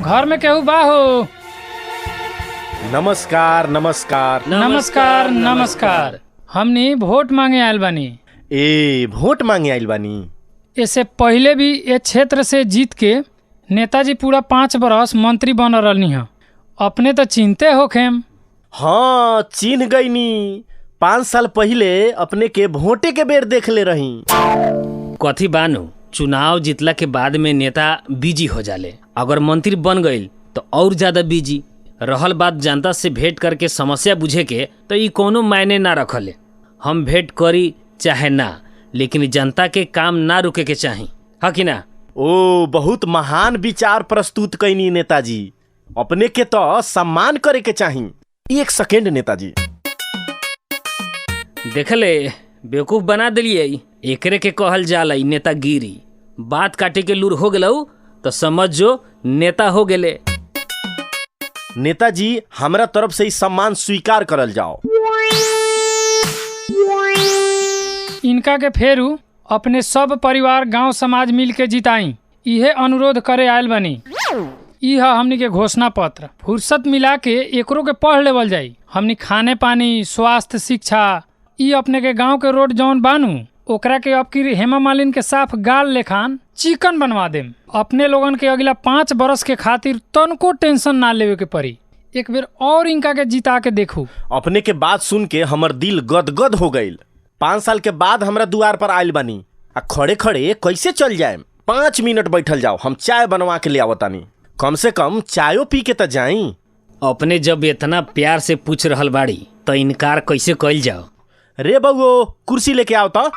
घर में केहू बा हो? नमस्कार नमस्कार नमस्कार नमस्कार। हमनी वोट मांगे आयल बानी। वोट मांगे आइल बानी। इससे पहले भी ये क्षेत्र से जीत के नेताजी पूरा 5 बरस मंत्री बन रहनी है। अपने तो चिंते होखेम। हाँ चिन्ह गईनी। 5 साल पहले अपने के वोटे के बेर देख ले रही। कथी बानू, चुनाव जीतला के बाद में नेता बिजी हो जाले, अगर मंत्री बन गईल तो और ज्यादा बिजी। रहल बात जनता से भेंट करके समस्या बुझे के, तो ई कोनो मायने ना रखले। हम भेंट करी चाहे ना, लेकिन जनता के काम ना रुके के चाही, है कि ना? ओ बहुत महान विचार प्रस्तुत कैनी नेताजी। अपने के तो सम्मान करे के चाही। 1 सेकेंड नेताजी। देखले बेवकूफ बना दिलिए। एकरे के कहल जाला नेतागिरी। बात काटे के लूर हो गलौ तो समझ जो नेता हो गेले। नेताजी हमरा तरफ से ही सम्मान स्वीकार करल जाओ। इनका के फेरू अपने सब परिवार गांव समाज मिल के जिताई, इहे अनुरोध करे आयल बनी। यह हमनी के घोषणा पत्र। फुर्सत मिला के एकरो के पढ़ लेवल जाई। हमनी खाने पानी, स्वास्थ्य, शिक्षा, ई अपने के गांव के रोड जौन बानू ओकरा के अब की हेमा मालिनी के साफ गाल लेखान चिकन बनवा देम। अपने लोगन के अगला 5 बरस के खातिर तनको टेंशन ना लेवे के पड़ी। एक बेर और इनका के जिता के देखू। अपने के बात सुन के हमर दिल गदगद हो गईल। 5 साल के बाद हमरा दुआर पर आयल बानी। आ खड़े खड़े कैसे चल जाए? 5 मिनट बैठल जाओ, हम चाय बनवा के ले आवतानी। कम से कम चायो पी के तो जाई। अपने जब इतना प्यार से पूछ रहल बाड़ी तो इनकार कैसे कइल जाओ? रे बउओ कुर्सी लेके आओ तो।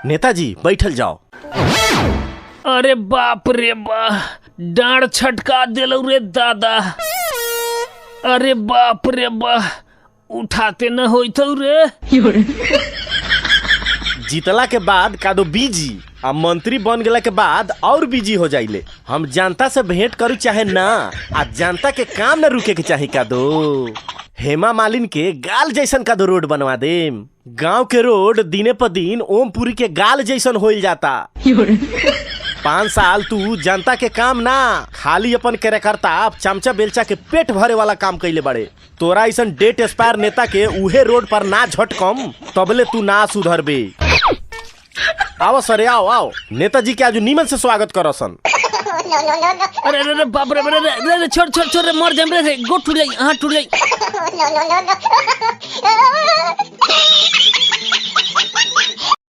नेताजी बैठल जाओ। अरे बाप रे बा, डांड छटका दिलौ रे दादा। अरे बाप रे बा, उठाते न होइतौ रे। जीतला के बाद कादो बिजी, आ मंत्री बन गेला के बाद और बिजी हो जाइले। हम जनता से भेंट करू चाहे ना, आ जनता के काम न रुके के चाहे कादो। हेमा मालिनी के गाल जैसन कादो रोड बनवा देम। गांव के रोड दिने पर दिन ओमपुरी के गाल जैसन होइल जाता। 5 साल तू जनता के काम ना, खाली अपन कार्यकर्ता चमचा बेलचा के पेट भरे वाला काम कैले बड़े। तोरा ऐसन डेट एक्सपायर नेता के उहे रोड पर ना झटकम तबले तू ना सुधरबे। आओ सरे आओ आओ, नेताजी के आज नीमन से स्वागत करसन। अरे अरे बाप रे, अरे छोड़ छोड़ छोड़, मर जाम रे, गोड़ टूट जाई, हाथ टूट जाई।